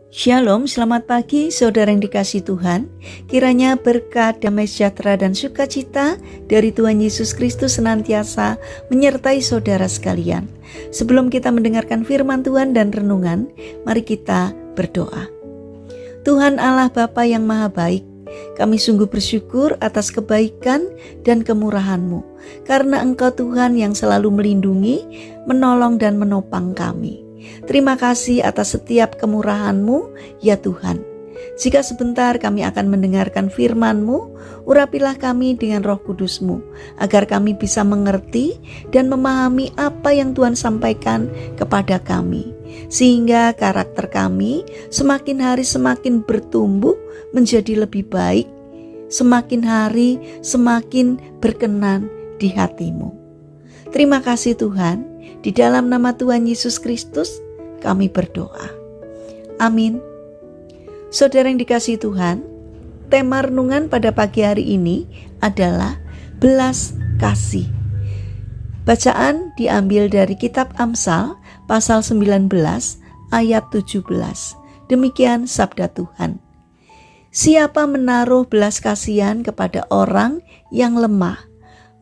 Shalom, selamat pagi saudara yang dikasihi Tuhan. Kiranya berkat, damai sejahtera dan sukacita dari Tuhan Yesus Kristus senantiasa menyertai saudara sekalian. Sebelum kita mendengarkan firman Tuhan dan renungan, mari kita berdoa. Tuhan Allah Bapa yang Maha Baik, kami sungguh bersyukur atas kebaikan dan kemurahan-Mu, karena Engkau Tuhan yang selalu melindungi, menolong dan menopang kami. Terima kasih atas setiap kemurahan-Mu, ya Tuhan. Jika sebentar kami akan mendengarkan firman-Mu, urapilah kami dengan Roh Kudus-Mu, agar kami bisa mengerti dan memahami apa yang Tuhan sampaikan kepada kami, sehingga karakter kami semakin hari semakin bertumbuh menjadi lebih baik, semakin hari semakin berkenan di hati-Mu. Terima kasih Tuhan, di dalam nama Tuhan Yesus Kristus kami berdoa. Amin. Saudara yang dikasihi Tuhan, tema renungan pada pagi hari ini adalah belas kasih. Bacaan diambil dari kitab Amsal pasal 19 ayat 17. Demikian sabda Tuhan. Siapa menaruh belas kasihan kepada orang yang lemah,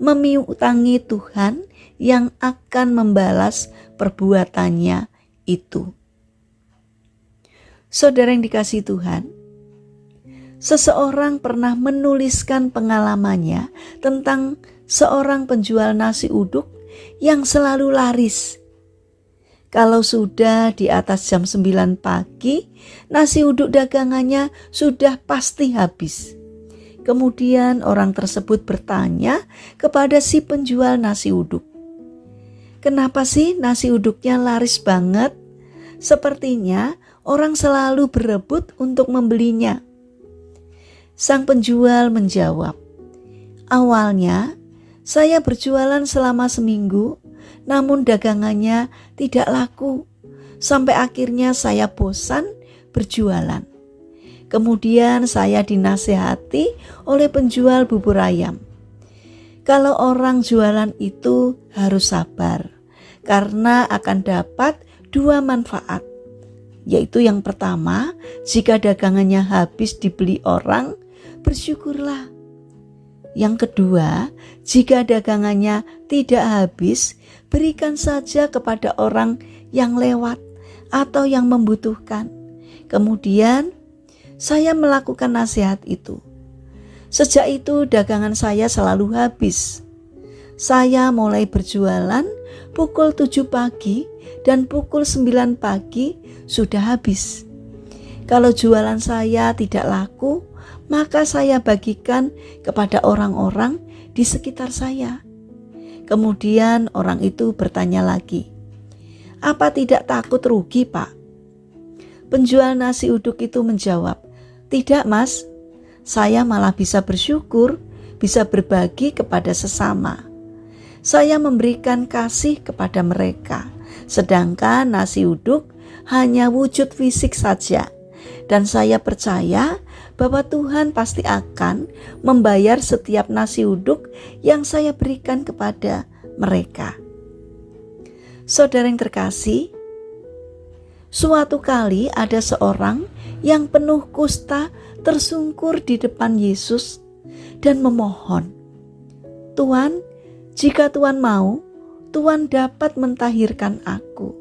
memiutangi Tuhan yang akan membalas perbuatannya itu. Saudara yang dikasihi Tuhan, seseorang pernah menuliskan pengalamannya tentang seorang penjual nasi uduk yang selalu laris. Kalau sudah di atas jam 9 pagi, nasi uduk dagangannya sudah pasti habis. Kemudian orang tersebut bertanya kepada si penjual nasi uduk, "Kenapa sih nasi uduknya laris banget? Sepertinya orang selalu berebut untuk membelinya." Sang penjual menjawab, "Awalnya saya berjualan selama seminggu, namun dagangannya tidak laku. Sampai akhirnya saya bosan berjualan. Kemudian saya dinasehati oleh penjual bubur ayam. Kalau orang jualan itu harus sabar, karena akan dapat dua manfaat. Yaitu yang pertama, jika dagangannya habis dibeli orang, bersyukurlah. Yang kedua, jika dagangannya tidak habis, berikan saja kepada orang yang lewat atau yang membutuhkan." Kemudian saya melakukan nasihat itu. Sejak itu dagangan saya selalu habis. Saya mulai berjualan pukul 7 pagi dan pukul 9 pagi sudah habis. Kalau jualan saya tidak laku, maka saya bagikan kepada orang-orang di sekitar saya. Kemudian orang itu bertanya lagi, "Apa tidak takut rugi, Pak?" Penjual nasi uduk itu menjawab, "Tidak, Mas. Saya malah bisa bersyukur, bisa berbagi kepada sesama. Saya memberikan kasih kepada mereka, sedangkan nasi uduk hanya wujud fisik saja. Dan saya percaya bahwa Tuhan pasti akan membayar setiap nasi uduk yang saya berikan kepada mereka." Saudara yang terkasih, suatu kali ada seorang yang penuh kusta tersungkur di depan Yesus dan memohon, "Tuhan, jika Tuhan mau, Tuhan dapat mentahirkan aku."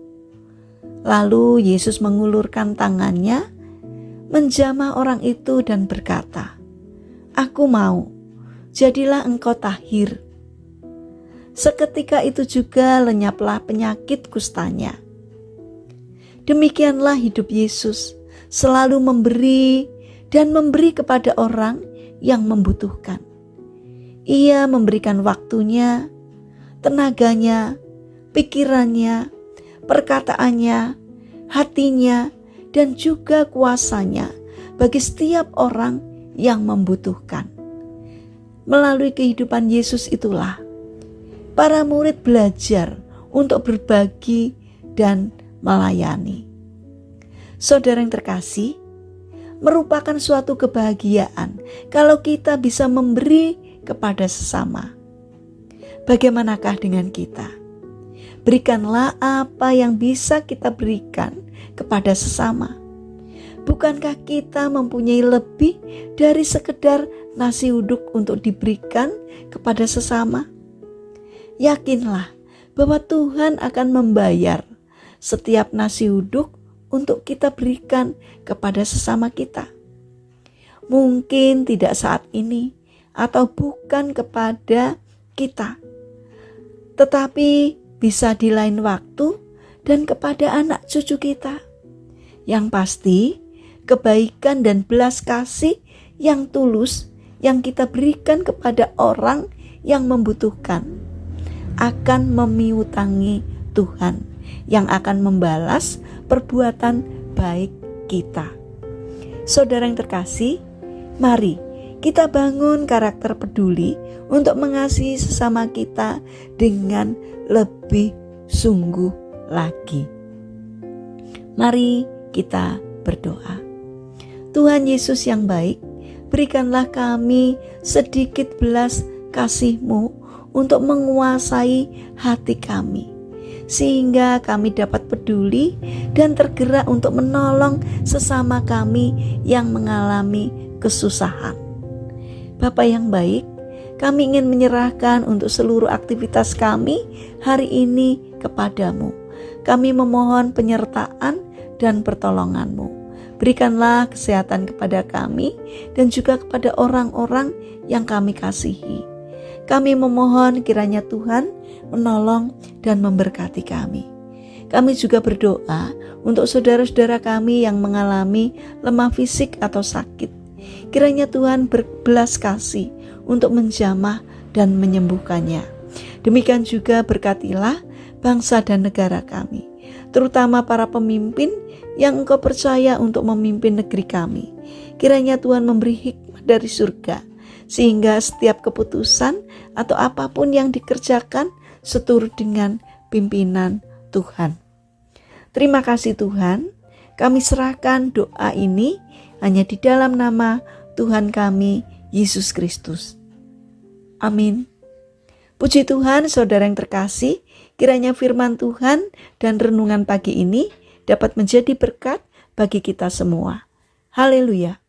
Lalu Yesus mengulurkan tangannya, menjamah orang itu dan berkata, "Aku mau, jadilah engkau tahir." Seketika itu juga lenyaplah penyakit kustanya. Demikianlah hidup Yesus, selalu memberi dan memberi kepada orang yang membutuhkan. Ia memberikan waktunya, tenaganya, pikirannya, perkataannya, hatinya, dan juga kuasanya bagi setiap orang yang membutuhkan. Melalui kehidupan Yesus itulah para murid belajar untuk berbagi dan melayani. Saudara yang terkasih, merupakan suatu kebahagiaan kalau kita bisa memberi kepada sesama. Bagaimanakah dengan kita? Berikanlah apa yang bisa kita berikan kepada sesama. Bukankah kita mempunyai lebih dari sekedar nasi uduk untuk diberikan kepada sesama? Yakinlah bahwa Tuhan akan membayar setiap nasi uduk untuk kita berikan kepada sesama kita. Mungkin tidak saat ini atau bukan kepada kita, tetapi bisa di lain waktu dan kepada anak cucu kita. Yang pasti, kebaikan dan belas kasih yang tulus yang kita berikan kepada orang yang membutuhkan akan memiutangi Tuhan yang akan membalas perbuatan baik kita. Saudara yang terkasih, mari kita bangun karakter peduli untuk mengasihi sesama kita dengan lebih sungguh lagi. Mari kita berdoa. Tuhan Yesus yang baik, berikanlah kami sedikit belas kasih-Mu untuk menguasai hati kami, sehingga kami dapat peduli dan tergerak untuk menolong sesama kami yang mengalami kesusahan. Bapa yang baik, kami ingin menyerahkan untuk seluruh aktivitas kami hari ini kepadamu. Kami memohon penyertaan dan pertolongan-Mu. Berikanlah kesehatan kepada kami dan juga kepada orang-orang yang kami kasihi. Kami memohon kiranya Tuhan menolong dan memberkati kami. Kami juga berdoa untuk saudara-saudara kami yang mengalami lemah fisik atau sakit. Kiranya Tuhan berbelas kasih untuk menjamah dan menyembuhkannya. Demikian juga berkatilah bangsa dan negara kami, terutama para pemimpin yang Engkau percaya untuk memimpin negeri kami. Kiranya Tuhan memberi hikmat dari surga, sehingga setiap keputusan atau apapun yang dikerjakan seturut dengan pimpinan Tuhan. Terima kasih Tuhan, kami serahkan doa ini hanya di dalam nama Tuhan kami, Yesus Kristus. Amin. Puji Tuhan, saudara yang terkasih, kiranya firman Tuhan dan renungan pagi ini dapat menjadi berkat bagi kita semua. Haleluya.